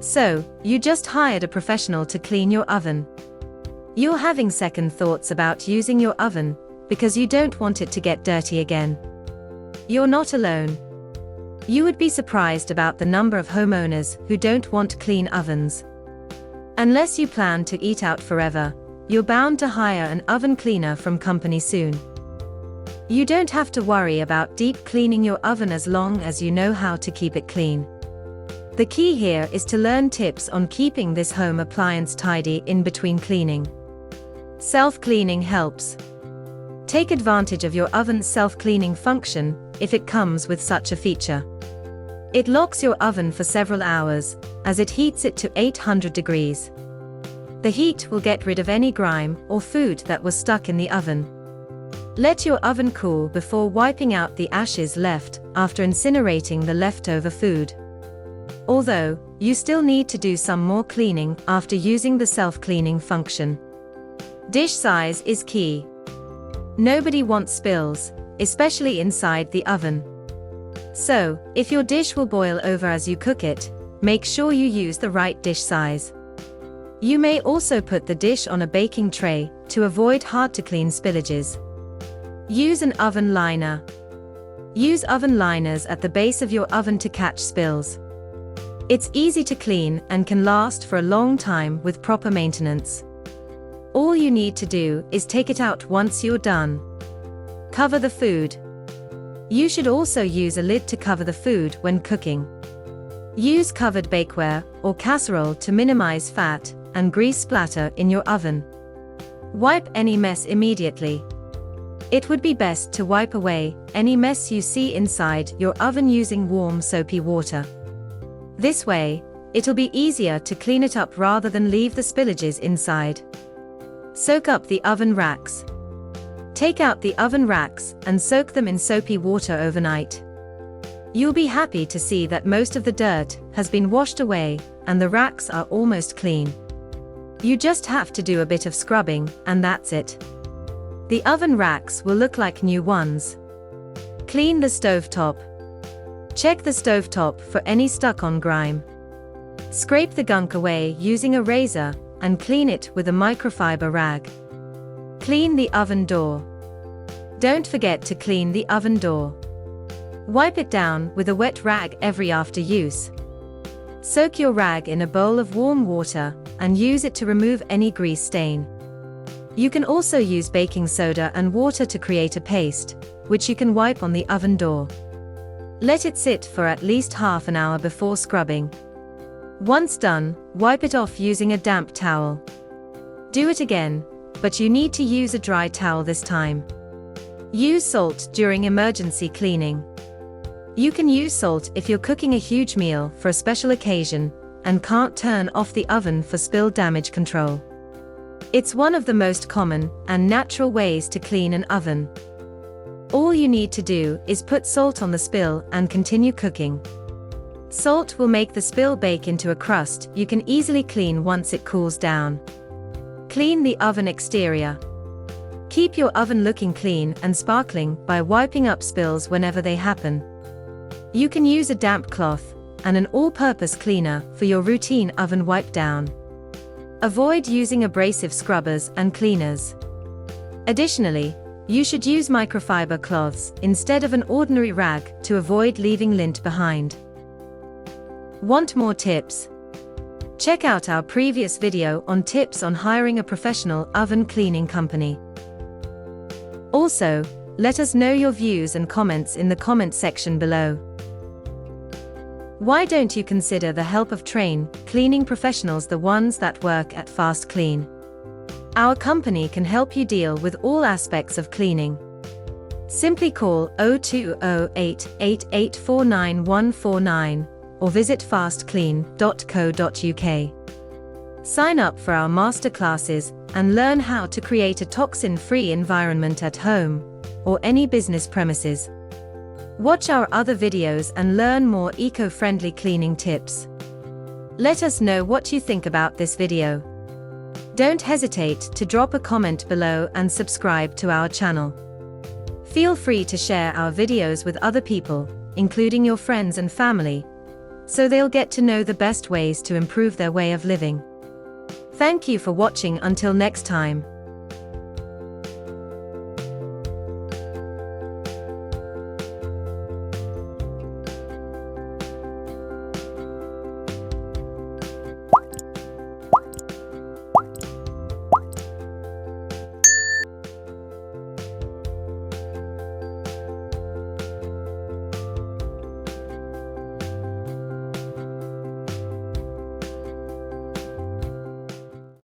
So, you just hired a professional to clean your oven. You're having second thoughts about using your oven because you don't want it to get dirty again. You're not alone. You would be surprised about the number of homeowners who don't want clean ovens. Unless you plan to eat out forever, you're bound to hire an oven cleaner from company soon. You don't have to worry about deep cleaning your oven as long as you know how to keep it clean. The key here is to learn tips on keeping this home appliance tidy in between cleaning. Self-cleaning helps. Take advantage of your oven's self-cleaning function if it comes with such a feature. It locks your oven for several hours as it heats it to 800 degrees. The heat will get rid of any grime or food that was stuck in the oven. Let your oven cool before wiping out the ashes left after incinerating the leftover food. Although, you still need to do some more cleaning after using the self-cleaning function. Dish size is key. Nobody wants spills, especially inside the oven. So, if your dish will boil over as you cook it, make sure you use the right dish size. You may also put the dish on a baking tray to avoid hard-to-clean spillages. Use an oven liner. Use oven liners at the base of your oven to catch spills. It's easy to clean and can last for a long time with proper maintenance. All you need to do is take it out once you're done. Cover the food. You should also use a lid to cover the food when cooking. Use covered bakeware or casserole to minimize fat and grease splatter in your oven. Wipe any mess immediately. It would be best to wipe away any mess you see inside your oven using warm soapy water. This way, it'll be easier to clean it up rather than leave the spillages inside. Soak up the oven racks. Take out the oven racks and soak them in soapy water overnight. You'll be happy to see that most of the dirt has been washed away and the racks are almost clean. You just have to do a bit of scrubbing, and that's it. The oven racks will look like new ones. Clean the stovetop. Check the stovetop for any stuck-on grime. Scrape the gunk away using a razor and clean it with a microfiber rag. Clean the oven door. Don't forget to clean the oven door. Wipe it down with a wet rag every after use. Soak your rag in a bowl of warm water and use it to remove any grease stain. You can also use baking soda and water to create a paste, which you can wipe on the oven door. Let it sit for at least half an hour before scrubbing. Once done, wipe it off using a damp towel. Do it again, but you need to use a dry towel this time. Use salt during emergency cleaning. You can use salt if you're cooking a huge meal for a special occasion and can't turn off the oven for spill damage control. It's one of the most common and natural ways to clean an oven. All you need to do is put salt on the spill and continue cooking. Salt will make the spill bake into a crust you can easily clean once it cools down. Clean the oven exterior. Keep your oven looking clean and sparkling by wiping up spills whenever they happen. You can use a damp cloth and an all-purpose cleaner for your routine oven wipe down. Avoid using abrasive scrubbers and cleaners. Additionally, you should use microfiber cloths instead of an ordinary rag to avoid leaving lint behind. Want more tips? Check out our previous video on tips on hiring a professional oven cleaning company. Also, let us know your views and comments in the comment section below. Why don't you consider the help of trained cleaning professionals, the ones that work at FastKlean? Our company can help you deal with all aspects of cleaning. Simply call 0208 8849 149 or visit fastklean.co.uk. Sign up for our masterclasses and learn how to create a toxin-free environment at home or any business premises. Watch our other videos and learn more eco-friendly cleaning tips. Let us know what you think about this video. Don't hesitate to drop a comment below and subscribe to our channel. Feel free to share our videos with other people, including your friends and family, so they'll get to know the best ways to improve their way of living. Thank you for watching. Until next time.